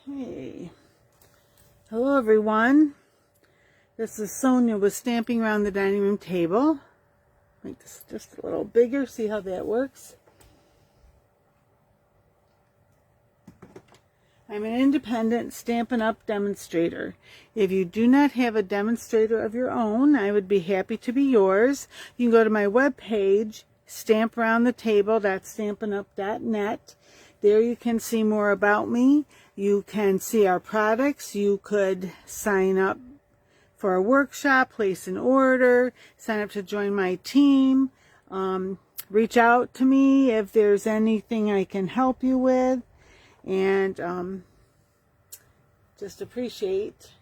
Hey, hello everyone. This is Sonia with Stamping Around the Dining Room Table. Make this just a little bigger, see how that works. I'm an independent Stampin' Up! Demonstrator. If you do not have a demonstrator of your own, I would be happy to be yours. You can go to my webpage, stamparoundthetable.stampinup.net. There you can see more about me. You can see our products. You could sign up for a workshop, place an order, sign up to join my team. Reach out to me if there's anything I can help you with. And just appreciate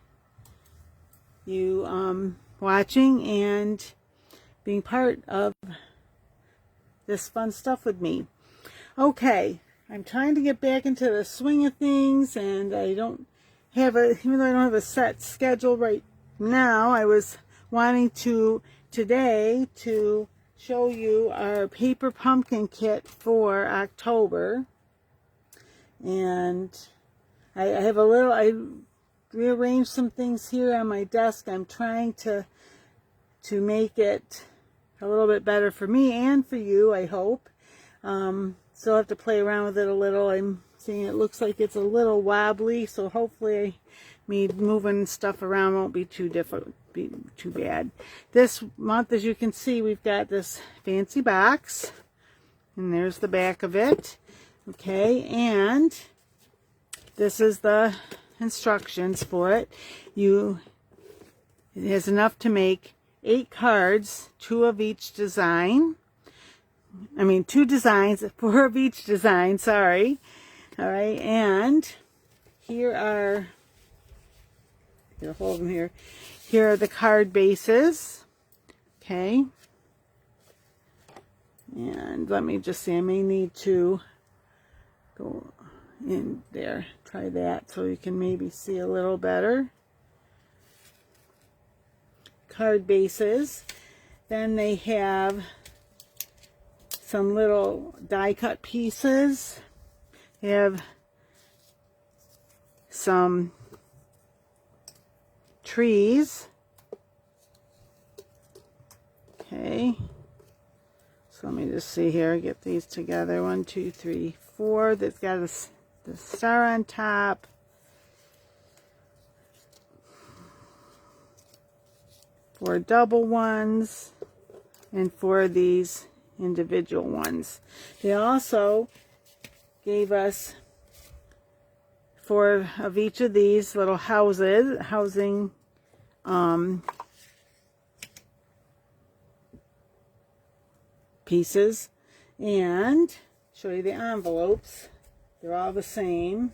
you watching and being part of this fun stuff with me. Okay, I'm trying to get back into the swing of things, and I don't have even though I don't have a set schedule right now, I was wanting to today to show you our paper pumpkin kit for October. And I rearranged some things here on my desk. I'm trying to make it a little bit better for me and for you, I hope. Still have to play around with it a little. I'm seeing it looks like it's a little wobbly, so hopefully me moving stuff around won't be too bad. This month, as you can see, we've got this fancy box, and there's the back of it. Okay, and this is the instructions for it. It has enough to make 8 cards, 2 of each design. 2 designs, 4 of each design, sorry. All right, and here are, get a hold of them here. Here are the card bases. Okay. And let me just see, I may need to go in there, try that so you can maybe see a little better. Card bases. Then they have some little die cut pieces. They have some trees. Okay. So let me just see here, get these together. 1, 2, 3, 4. That's got the star on top. Four double ones and 4 of these individual ones. They also gave us 4 of each of these little housing pieces, and show you the envelopes. They're all the same.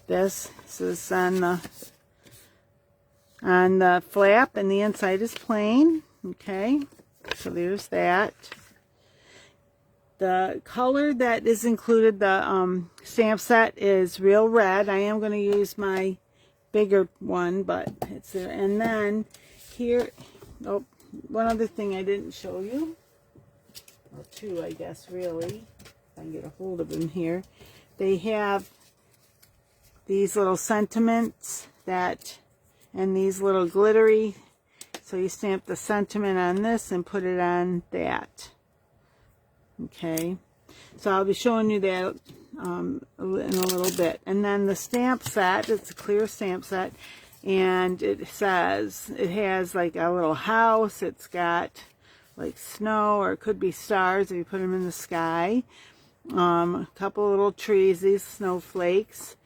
This is on the flap, and the inside is plain. Okay, so there's that. The color that is included, the stamp set, is real red. I am going to use my bigger one, but it's there. And then here, oh, one other thing I didn't show you. Or 2, I guess, really. If I can get a hold of them here. They have these little sentiments and these little glittery. So you stamp the sentiment on this and put it on that. Okay. So I'll be showing you that in a little bit. And then the stamp set, it's a clear stamp set. And it has like a little house. It's got like snow, or it could be stars if you put them in the sky. A couple little trees, these snowflakes.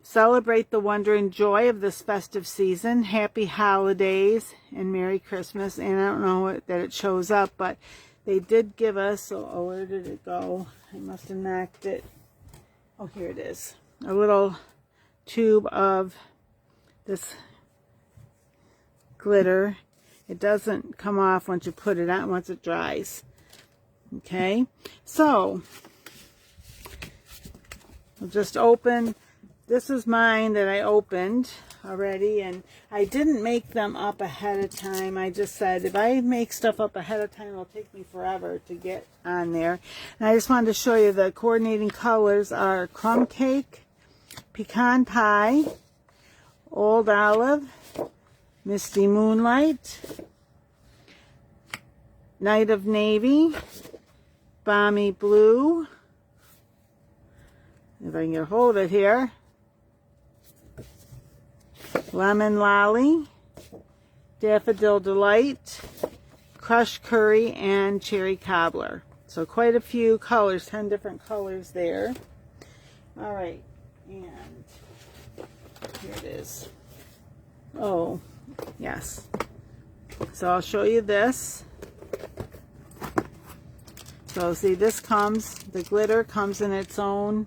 Celebrate the wonder and joy of this festive season. Happy holidays and Merry Christmas. And I don't know that it shows up, but they did give us, oh, where did it go? I must have knocked it. Oh, here it is. A little tube of this glitter. It doesn't come off once you put it on, once it dries. Okay, so I'll just open. This is mine that I opened already, and I didn't make them up ahead of time. I just said if I make stuff up ahead of time, it'll take me forever to get on there. And I just wanted to show you the coordinating colors are Crumb Cake, Pecan Pie, Old Olive, Misty Moonlight, Night of Navy, Balmy Blue, if I can get a hold of it here, Lemon Lolly, Daffodil Delight, Crushed Curry, and Cherry Cobbler. So quite a few colors, 10 different colors there. All right, and here it is. Oh, yes. So I'll show you this. So see, this comes, the glitter comes in its own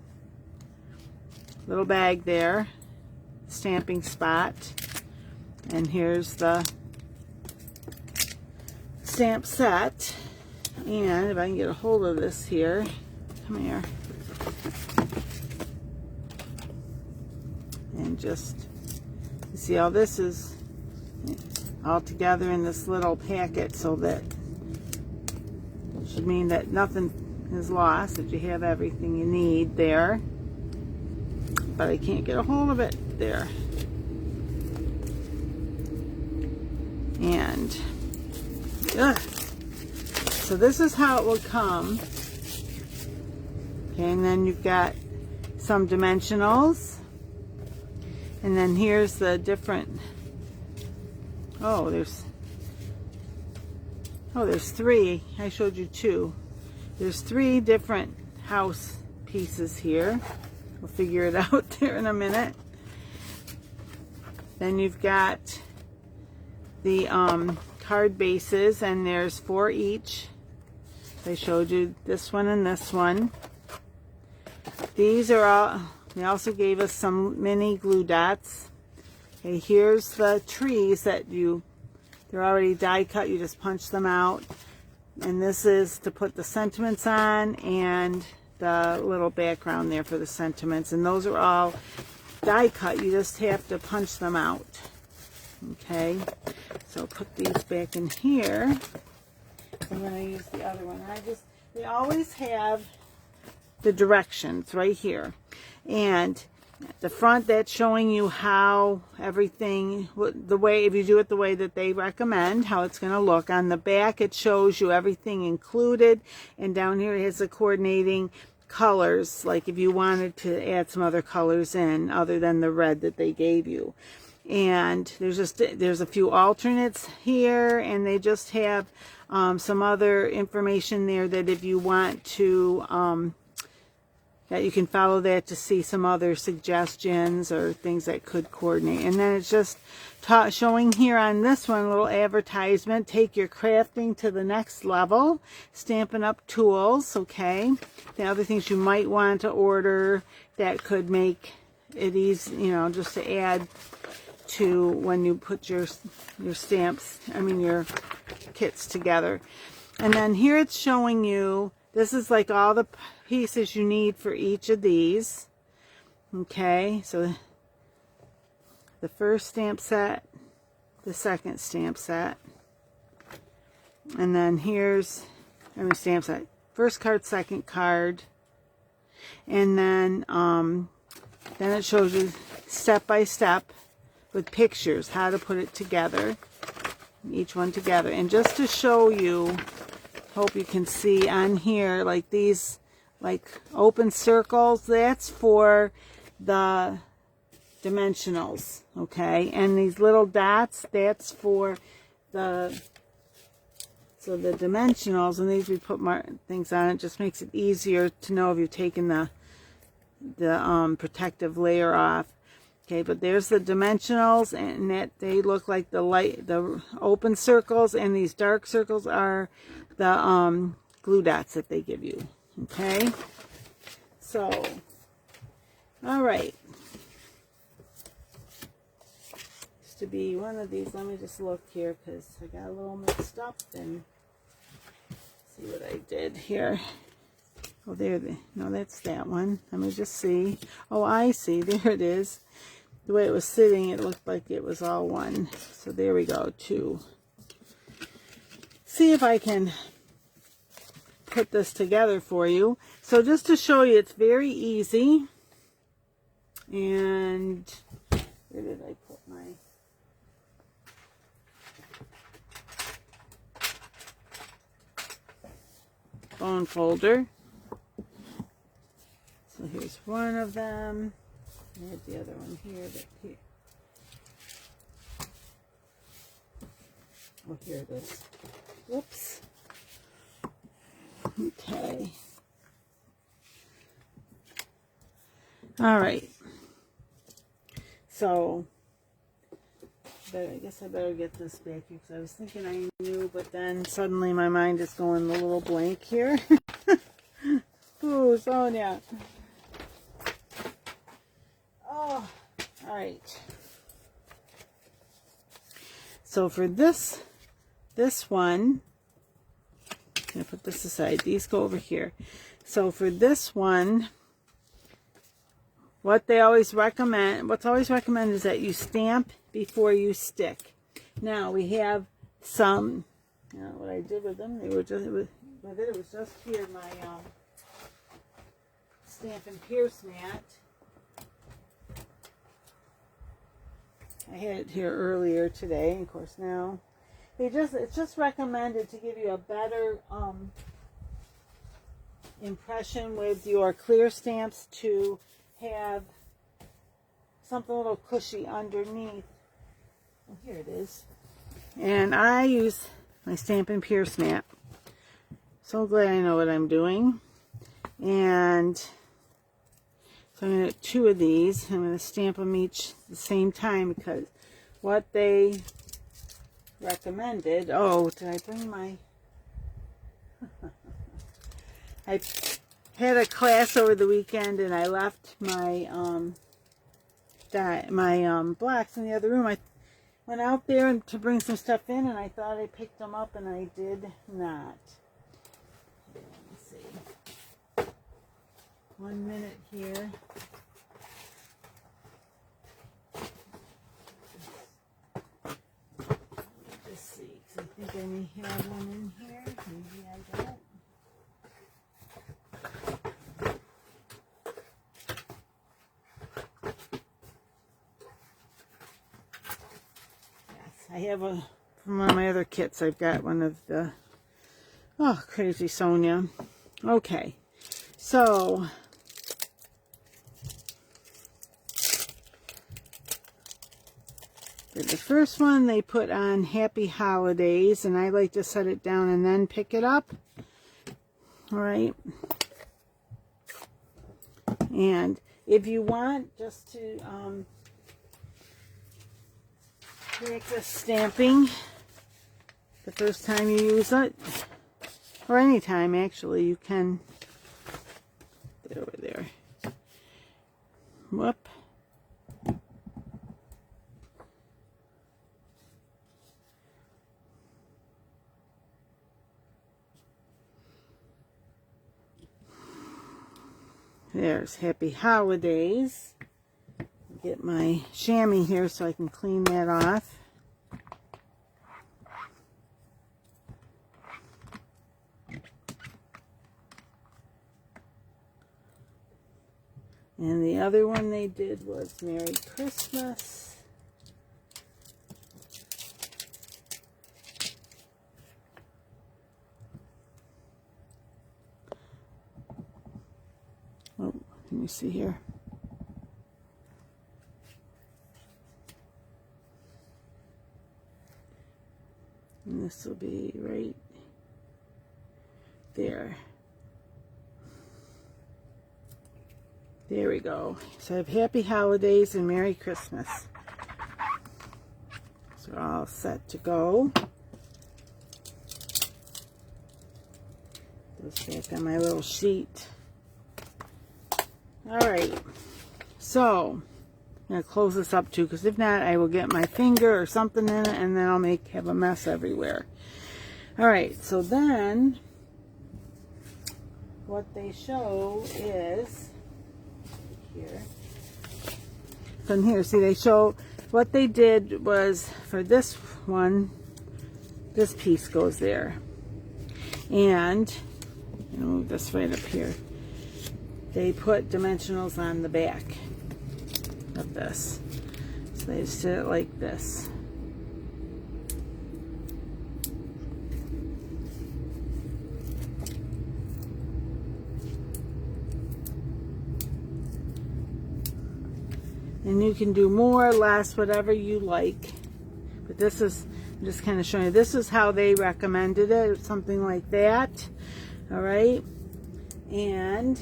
little bag there, stamping spot. And here's the stamp set. And if I can get a hold of this here, come here. And just, you see how this is all together in this little packet, so that should mean that nothing is lost, that you have everything you need there. But I can't get a hold of it there. And so this is how it will come. Okay, and then you've got some dimensionals. And then here's the different, there's three. I showed you two. There's three different house pieces here. We'll figure it out there in a minute. Then you've got the card bases, and there's 4 each. I showed you this one and this one. These are all, they also gave us some mini glue dots. Okay, here's the trees that they're already die cut, you just punch them out. And this is to put the sentiments on, and the little background there for the sentiments. And those are all die cut, you just have to punch them out. Okay, so put these back in here. I'm going to use the other one. They always have the directions right here. And at the front, that's showing you how everything, the way, if you do it the way that they recommend, how it's going to look. On the back, it shows you everything included. And down here, it has the coordinating colors, like if you wanted to add some other colors in other than the red that they gave you. And there's a few alternates here, and they just have some other information there that if you want to, that you can follow that to see some other suggestions or things that could coordinate. And then it's just showing here on this one, a little advertisement, take your crafting to the next level, Stampin' Up! Tools, okay? The other things you might want to order that could make it easy, you know, just to add to when you put your stamps, your kits together. And then here it's showing you, this is like all the pieces you need for each of these. Okay, so the first stamp set, the second stamp set, and then here's stamp set, first card, second card, and then it shows you step by step with pictures how to put it together, each one together. And just to show you, hope you can see on here, like these like open circles, that's for the dimensionals, okay? And these little dots, that's for the dimensionals. And these, we put things on it, just makes it easier to know if you've taken the protective layer off. Okay, but there's the dimensionals, and that they look like the open circles, and these dark circles are the glue dots that they give you. Okay, so all right, used to be one of these. Let me just look here because I got a little mixed up and see what I did here. Oh, no, that's that one. Let me just see. Oh, I see. There it is. The way it was sitting, it looked like it was all one. So there we go, 2. See if I can put this together for you. So just to show you, it's very easy. And where did I put my... bone folder. So here's one of them. I had the other one here, but here. Oh, here it is. Whoops. Okay. All right. So, I guess I better get this back here because I was thinking I knew, but then suddenly my mind is going a little blank here. Ooh, Sonia. Oh, all right. So for this one, I'm going to put this aside. These go over here. So for this one, what's always recommended is that you stamp before you stick. Now we have some, what I did with them, it was just here, my Stampin' Pierce mat. I had it here earlier today, and of course now it's just recommended to give you a better impression with your clear stamps to have something a little cushy underneath. Oh, here it is. And I use my Stampin' Pierce mat. So glad I know what I'm doing. And so I'm going to get 2 of these. I'm going to stamp them each at the same time because what they recommended... Oh, did I bring my... I had a class over the weekend and I left my blocks in the other room. I went out there to bring some stuff in and I thought I picked them up and I did not. Let me see. 1 minute here. Let's see, because I think I may have one in here. Maybe I don't. I have from one of my other kits, I've got one of the, oh, crazy Sonia. Okay, so, for the first one, they put on Happy Holidays, and I like to set it down and then pick it up. All right. And if you want just to, practice stamping the first time you use it, or any time actually, you can put it over there. Whoop. There's Happy Holidays. Get my chamois here so I can clean that off. And the other one they did was Merry Christmas. Oh, let me see here. And this will be right there. There we go. So I have Happy Holidays and Merry Christmas. So we're all set to go. Goes back on my little sheet. Alright. So I'm going to close this up too, because if not, I will get my finger or something in it, and then I'll have a mess everywhere. Alright, so then, what they show is, here, from here, see, they show, what they did was, for this one, this piece goes there. And, I'm going to move this right up here. They put dimensionals on the back. of this. So they just did it like this. And you can do more or less, whatever you like. But this is, I'm just kind of showing you, this is how they recommended it, something like that. All right. And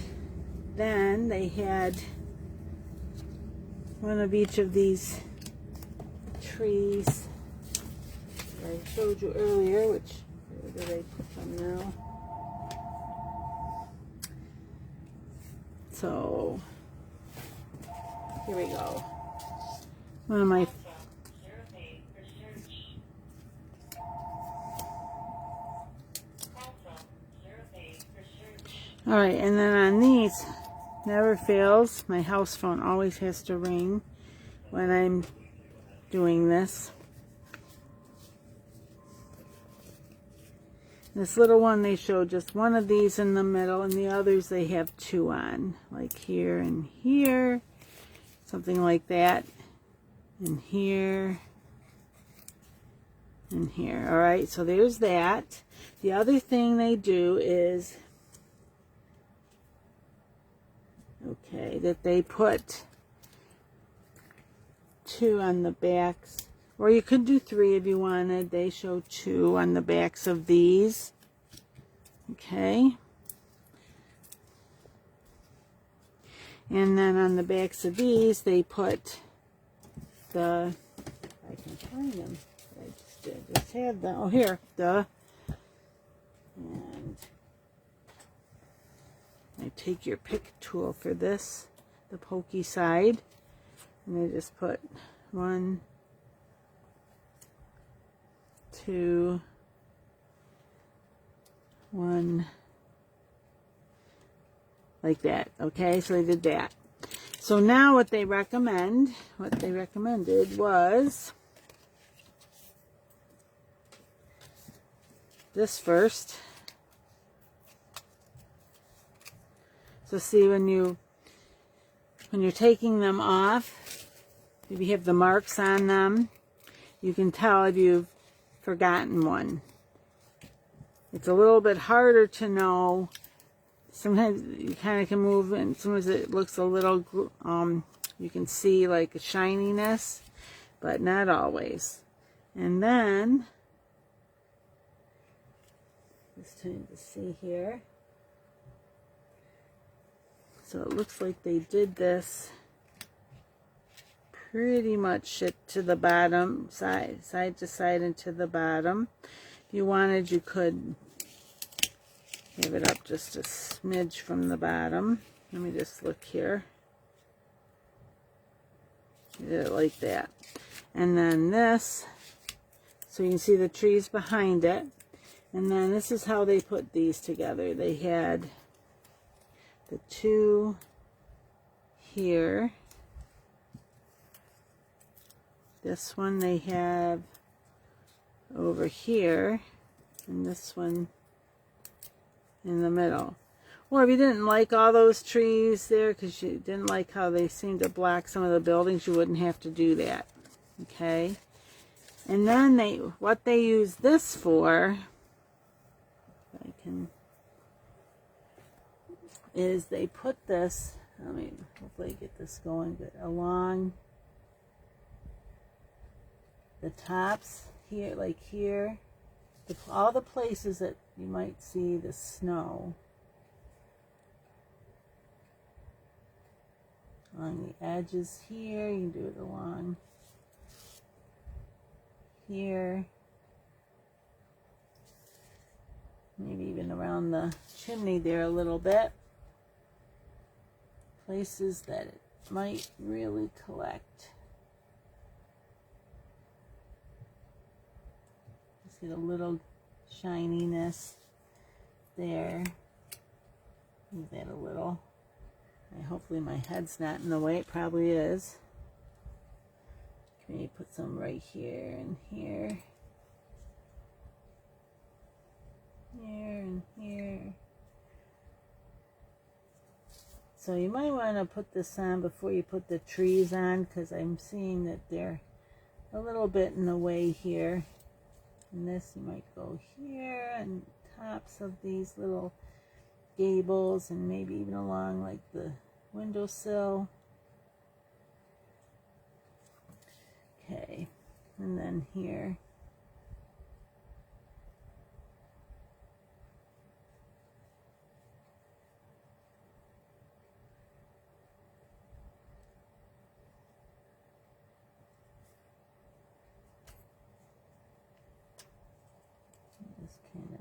then they had one of each of these trees that I showed you earlier, which, where did I put them now? So, here we go. One of my all right, and then on these, never fails, my house phone always has to ring when I'm doing this. This little one, they show just one of these in the middle, and the others they have two on, like here and here, something like that, and here and here. All right, so there's that. The other thing they do is, okay, that they put two on the backs, or you could do three if you wanted. They show two on the backs of these. Okay. And then on the backs of these, they put the, I can find them. I just had them. Oh, here, and I take your pick tool for this, the pokey side, and I just put 1, 2, 1, like that. Okay, so they did that. So now what they recommended was this first. So see, when you're taking them off, if you have the marks on them, you can tell if you've forgotten one. It's a little bit harder to know. Sometimes you kind of can move, and sometimes it looks a little, you can see like a shininess, but not always. And then, just trying to see here. So it looks like they did this pretty much to the bottom, side to side and to the bottom. If you wanted, you could have it up just a smidge from the bottom. Let me just look here. You did it like that. And then this, so you can see the trees behind it. And then this is how they put these together. They had the two here. This one they have over here, and this one in the middle. Or if you didn't like all those trees there, because you didn't like how they seem to block some of the buildings, you wouldn't have to do that. Okay. And then what they use this for, if I can, is they put this, let me hopefully get this going, but along the tops here, like here, all the places that you might see the snow, along the edges here, you can do it along here, maybe even around the chimney there a little bit. Places that it might really collect. Just get a little shininess there. Move that a little. And hopefully my head's not in the way. It probably is. Maybe put some right here and here. Here and here. so you might want to put this on before you put the trees on, because I'm seeing that they're a little bit in the way here. And this you might go here and tops of these little gables, and maybe even along like the windowsill. Okay, and then here.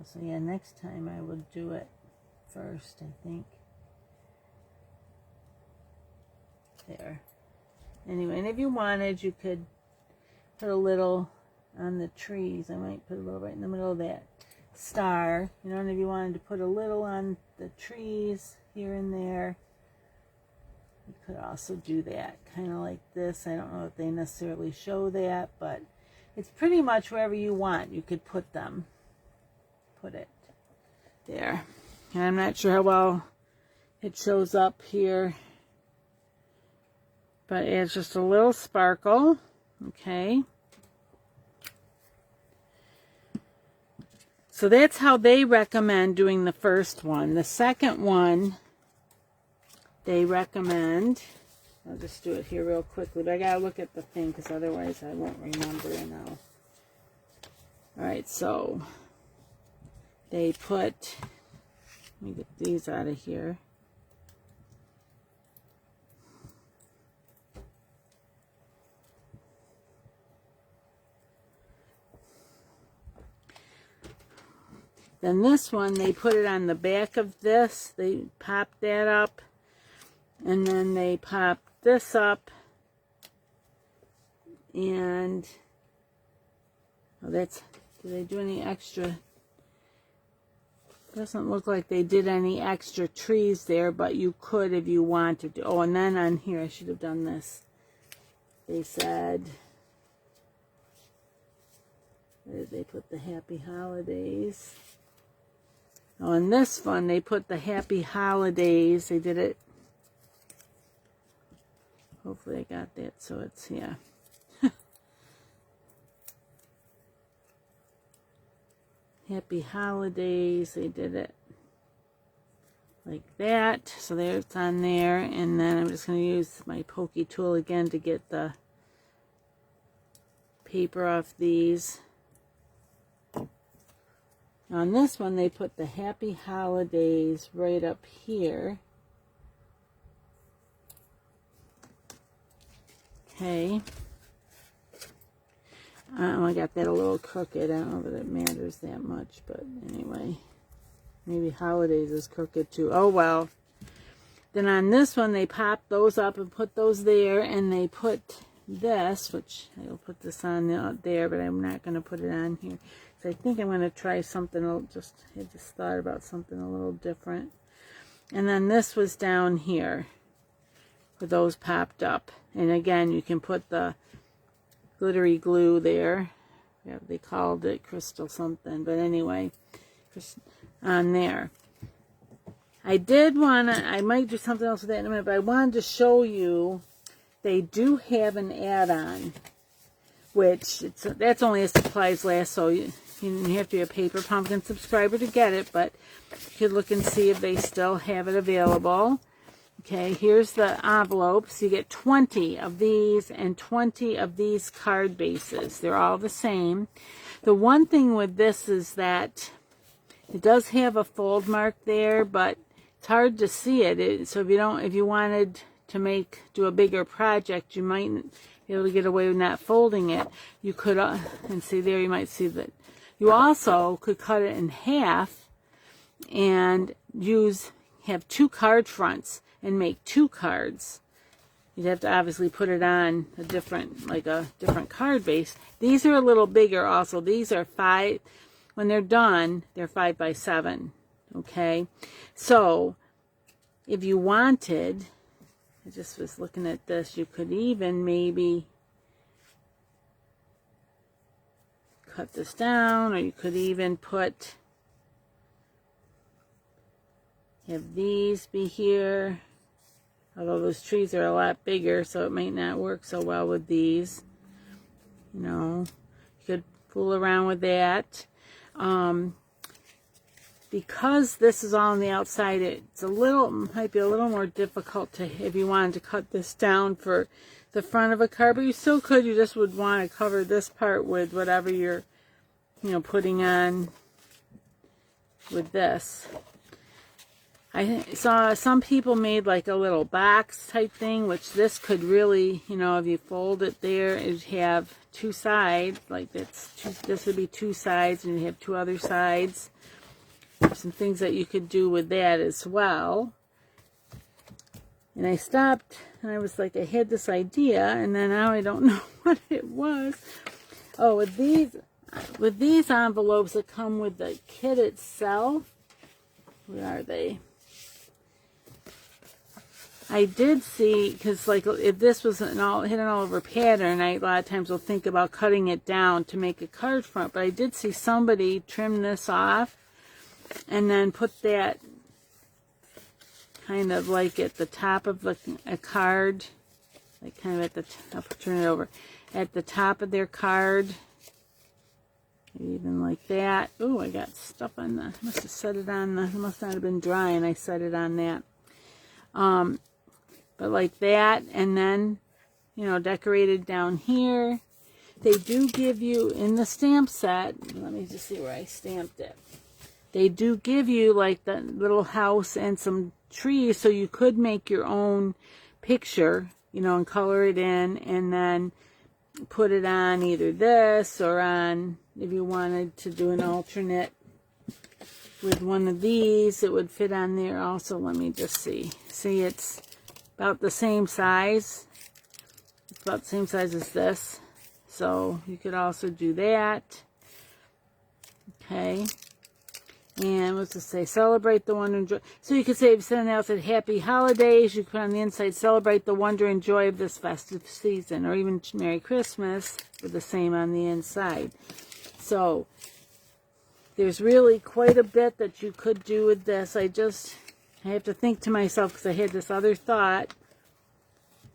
So yeah, next time I will do it first, I think. There. Anyway, and if you wanted, you could put a little on the trees. I might put a little right in the middle of that star. You know, and if you wanted to put a little on the trees here and there, you could also do that. Kind of like this. I don't know if they necessarily show that, but it's pretty much wherever you want. You could put them. Put it there. And I'm not sure how well it shows up here, but it's just a little sparkle. Okay, so that's how they recommend doing the first one. The second one they recommend, I'll just do it here real quickly, but I gotta look at the thing because otherwise I won't remember it now. Alright, so they put, let me get these out of here. Then this one, they put it on the back of this. They pop that up. And then they pop this up. And, oh, that's, did they do any extra? Doesn't look like they did any extra trees there, but you could if you wanted to. Oh, and then on here, I should have done this. They said, where did they put the happy holidays? Oh, in this one, they put the happy holidays. They did it. Hopefully I got that, so it's, yeah. Happy holidays. They did it like that. So there it's on there. And then I'm just going to use my pokey tool again to get the paper off these. On this one, they put the happy holidays right up here. Okay. I got that a little crooked. I don't know that it matters that much, but anyway. Maybe holidays is crooked too. Oh, well. Then on this one, they pop those up and put those there, and they put this, which I'll put this on there, but I'm not going to put it on here. So I think I'm going to try something, I just thought about something a little different. And then this was down here, where those popped up. And again, you can put the glittery glue there. Yeah, they called it crystal something, but anyway, on there. I did want to, I might do something else with that in a minute, but I wanted to show you, they do have an add-on, which, that's only a supplies last, so you have to be a Paper Pumpkin subscriber to get it, but you could look and see if they still have it available. Okay, here's the envelopes. You get 20 of these and 20 of these card bases. They're all the same. The one thing with this is that it does have a fold mark there, but it's hard to see it. So if you wanted to do a bigger project, you might be able to get away with not folding it. You could, and see there, you might see that. You also could cut it in half and have two card fronts and make two cards. You'd have to obviously put it on a different card base. These are a little bigger also. These are 5, when they're done, they're 5 by 7. Okay, so if you wanted, I just was looking at this, you could even maybe cut this down, or you could even have these be here, Although those trees are a lot bigger, so it might not work so well with these. You know, you could fool around with that. Because this is all on the outside, might be a little more difficult to, if you wanted to cut this down for the front of a card, but you still could. You just would want to cover this part with whatever you're, putting on with this. I saw some people made like a little box type thing, which this could really, if you fold it there, it'd have two sides, like this would be two sides, and you have two other sides. Some things that you could do with that as well. And I stopped and I was like, I had this idea, and then now I don't know what it was. Oh, with these envelopes that come with the kit itself, where are they? I did see, because like if this was hidden all over pattern, I a lot of times will think about cutting it down to make a card front, but I did see somebody trim this off and then put that kind of like at the top of a card, like kind of at the, I'll turn it over, at the top of their card, even like that. Oh, I got stuff on the, must have set it on the, it must not have been dry and I set it on that. But like that, and then, decorated down here. They do give you, in the stamp set, let me just see where I stamped it. They do give you like the little house and some trees, so you could make your own picture, and color it in, and then put it on either this or on, if you wanted to do an alternate with one of these, it would fit on there also. Let me just see. See, it's about the same size. It's about the same size as this. So you could also do that. Okay. And what's it say? Celebrate the wonder and joy. So you could say, if something else, said Happy Holidays, you could put on the inside, celebrate the wonder and joy of this festive season. Or even Merry Christmas, with the same on the inside. So there's really quite a bit that you could do with this. I have to think to myself, because I had this other thought.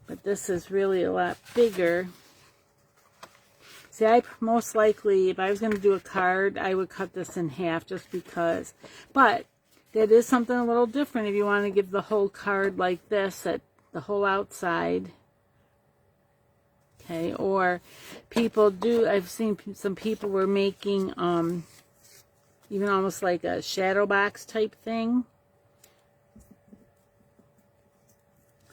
But this is really a lot bigger. See, I most likely, if I was going to do a card, I would cut this in half just because. But that is something a little different if you want to give the whole card like this, at the whole outside. Okay, or people do, I've seen some people were making even almost like a shadow box type thing.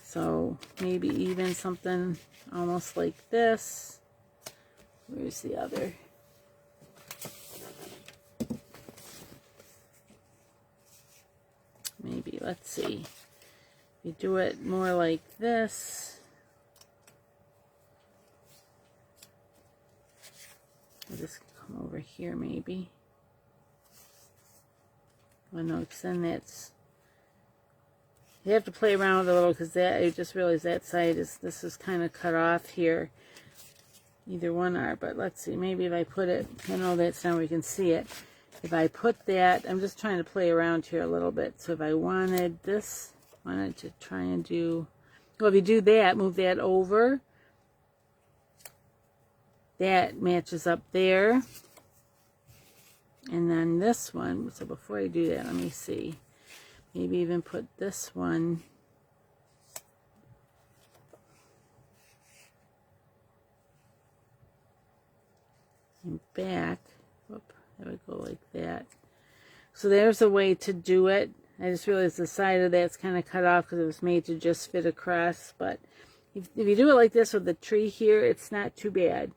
So maybe even something almost like this. Where's the other? Maybe, let's see. You do it more like this. I'll just come over here maybe. Oh no, because then that's, you have to play around with it a little, because that, I just realized that side is, this is kind of cut off here. Either one are, but let's see, maybe if I put it, I know that's now we can see it. If I put that, I'm just trying to play around here a little bit. So if I wanted this, wanted to try and do, well, if you do that, move that over. That matches up there. And then this one, so before I do that, let me see. Maybe even put this one back. Whoop, there we go, like that. So there's a way to do it. I just realized the side of that's kind of cut off because it was made to just fit across. But if you do it like this with the tree here, it's not too bad.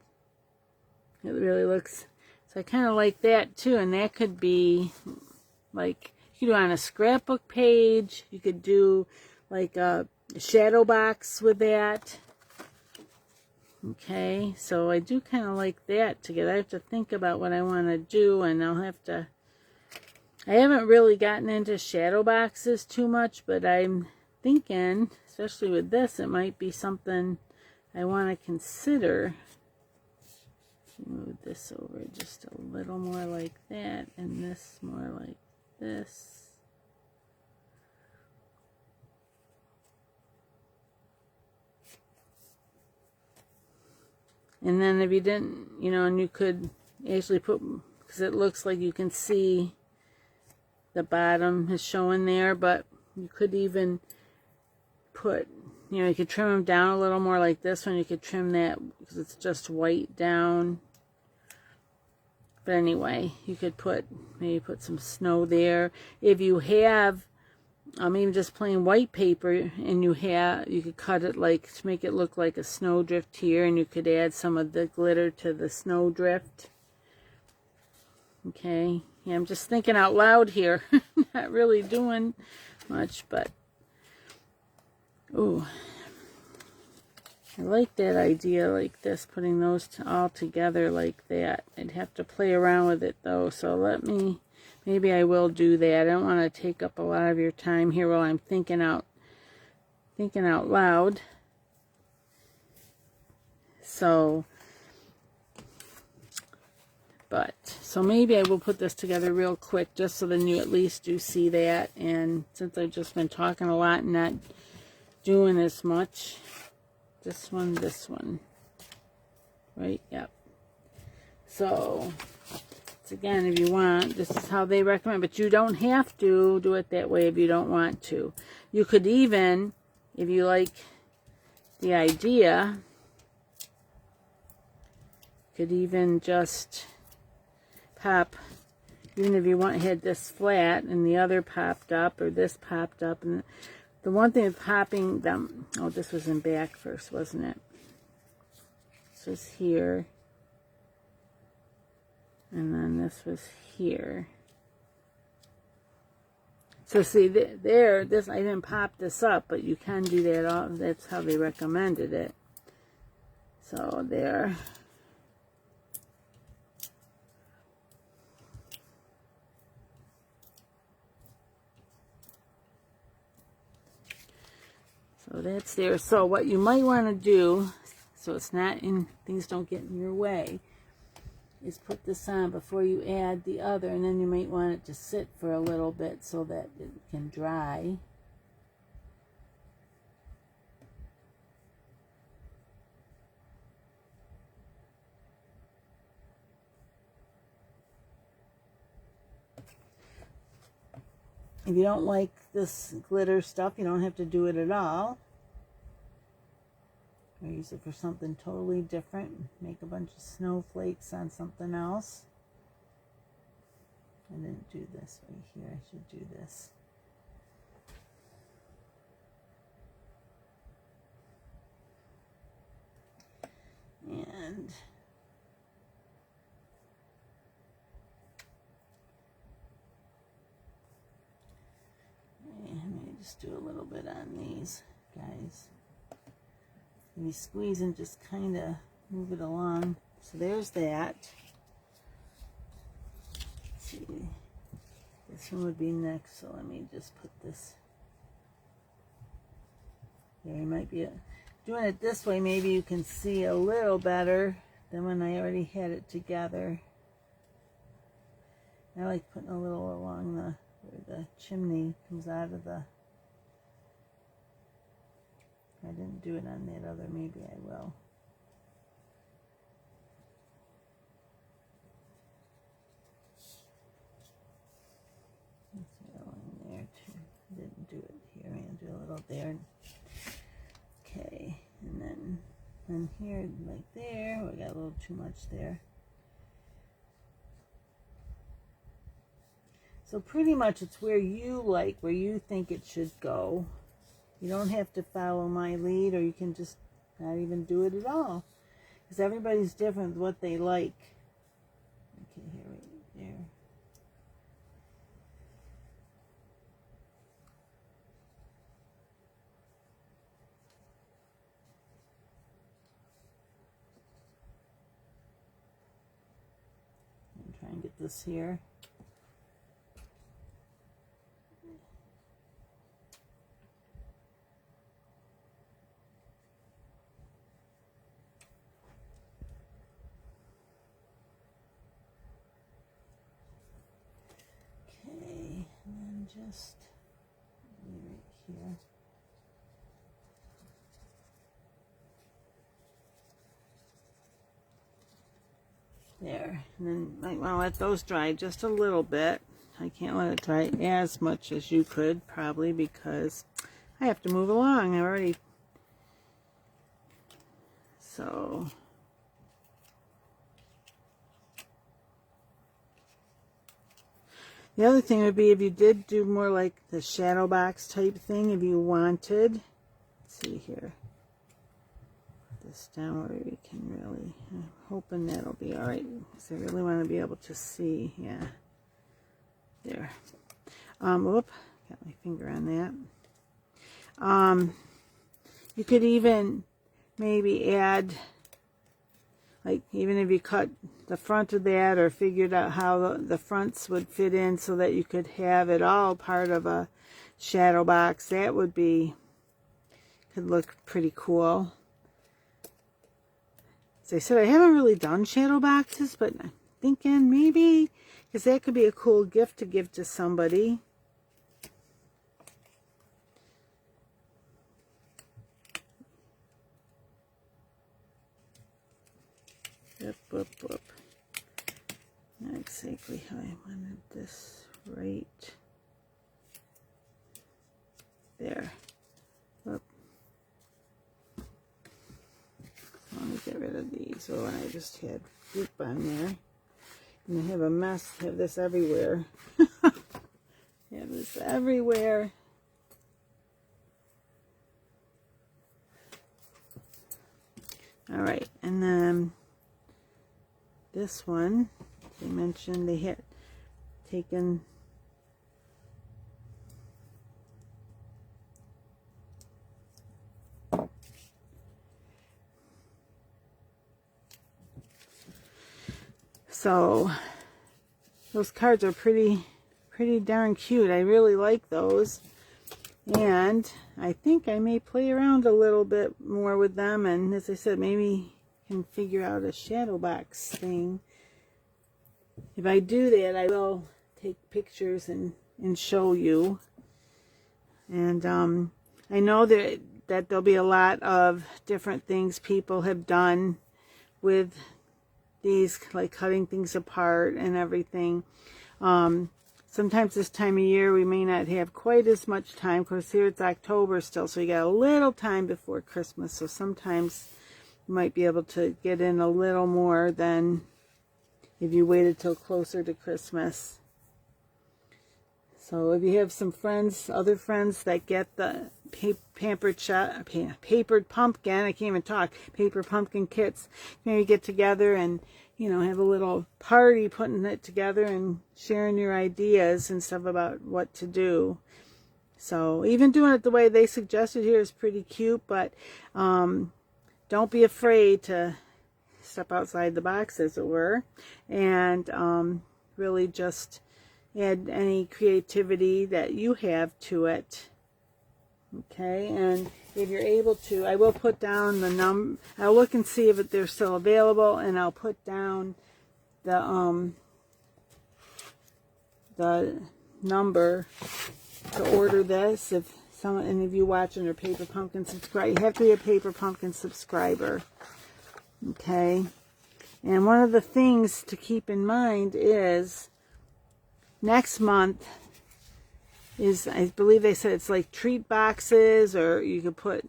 It really looks, so I kind of like that too. And that could be like, you could do on a scrapbook page. You could do like a shadow box with that. Okay, so I do kind of like that together. I have to think about what I want to do, and I'll have to, I haven't really gotten into shadow boxes too much, but I'm thinking, especially with this, it might be something I want to consider. Move this over just a little more like that, and this more like this. And then if you didn't, you know, and you could actually put, because it looks like you can see the bottom is showing there, but you could even put, you know, you could trim them down a little more like this one. You could trim that because it's just white down. But anyway, you could put, maybe put some snow there. If you have even just plain white paper, and you could cut it like to make it look like a snowdrift here, and you could add some of the glitter to the snowdrift. Okay, yeah, I'm just thinking out loud here. Not really doing much, but ooh, I like that idea like this, putting those all together like that. I'd have to play around with it though, so maybe I will do that. I don't want to take up a lot of your time here while I'm thinking out loud. So maybe I will put this together real quick just so then you at least do see that. And since I've just been talking a lot and not doing as much, this one, right? Yep. So again, if you want, this is how they recommend, but you don't have to do it that way if you don't want to. You could even, if you like the idea, could even just pop, even if you had this flat and the other popped up, or this popped up. And the one thing with popping them, oh, this was in back first, wasn't it? This was here. And then this was here. So see, there, this, I didn't pop this up, but you can do that. That's how they recommended it. So there. So that's there. So what you might want to do, so it's not things don't get in your way, is put this on before you add the other, and then you might want it to sit for a little bit so that it can dry. If you don't like this glitter stuff, you don't have to do it at all. Or use it for something totally different. Make a bunch of snowflakes on something else. I didn't do this right here. I should do this. And let me just do a little bit on these guys. Maybe squeeze and just kind of move it along. So there's that. Let's see, this one would be next. So let me just put this. There, you might be doing it this way. Maybe you can see a little better than when I already had it together. I like putting a little along where the chimney comes out of the. I didn't do it on that other, maybe I will. Let's go in there too. I didn't do it here. I'm going to do a little there. Okay, and then here, like there, we got a little too much there. So pretty much it's where you like, where you think it should go. You don't have to follow my lead, or you can just not even do it at all. Because everybody's different with what they like. Okay, here, right there. I'm trying to get this here. Just right here. There. And then might want to let those dry just a little bit. I can't let it dry as much as you could, probably, because I have to move along. I already... So... The other thing would be if you did do more like the shadow box type thing, if you wanted. Let's see here. Put this down where we can really, I'm hoping that'll be alright, because I really want to be able to see. Yeah. There. Whoop, got my finger on that. You could even maybe add, like, even if you cut the front of that or figured out how the fronts would fit in so that you could have it all part of a shadow box, that would be, could look pretty cool. As I said, I haven't really done shadow boxes, but I'm thinking maybe, because that could be a cool gift to give to somebody. Whoop, whoop, whoop. Not exactly how I wanted this, right there. Whoop. Let me get rid of these. Oh, and I just had goop on there. And I have a mess. I have this everywhere. I have this everywhere. All right, and then this one, they mentioned they had taken so those cards are pretty darn cute. I really like those, and I think I may play around a little bit more with them, and as I said, maybe can figure out a shadow box thing. If I do that, I will take pictures and show you. And I know that there'll be a lot of different things people have done with these, like cutting things apart and everything. Sometimes this time of year we may not have quite as much time, because here it's October still, so you got a little time before Christmas. So sometimes you might be able to get in a little more than if you waited till closer to Christmas. So if you have some friends, other friends that get the papered pumpkin, I can't even talk, paper pumpkin kits, maybe get together and, you know, have a little party putting it together and sharing your ideas and stuff about what to do. So even doing it the way they suggested here is pretty cute, but don't be afraid to step outside the box, as it were, and really just add any creativity that you have to it. Okay, and if you're able to, I will put down the I'll look and see if they're still available, and I'll put down the number to order this. If any of you watching are Paper Pumpkin subscribe, you have to be a Paper Pumpkin subscriber. Okay, and one of the things to keep in mind is next month is, I believe they said it's like treat boxes, or you could put,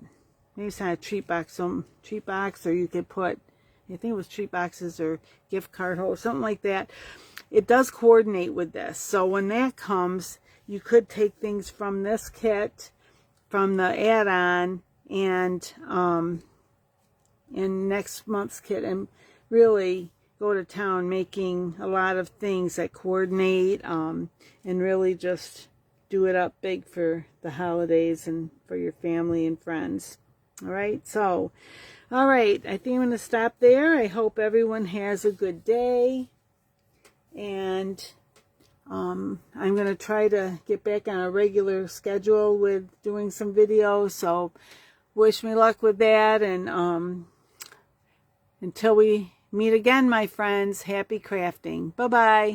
maybe it's not a treat box, or you could put, I think it was treat boxes or gift card holders, something like that. It does coordinate with this, so when that comes, you could take things from this kit, from the add-on, and in next month's kit, and really go to town making a lot of things that coordinate, and really just do it up big for the holidays and for your family and friends. All right, so, all right, I think I'm going to stop there. I hope everyone has a good day, and I'm going to try to get back on a regular schedule with doing some videos, so wish me luck with that, and until we meet again, my friends, happy crafting. Bye-bye.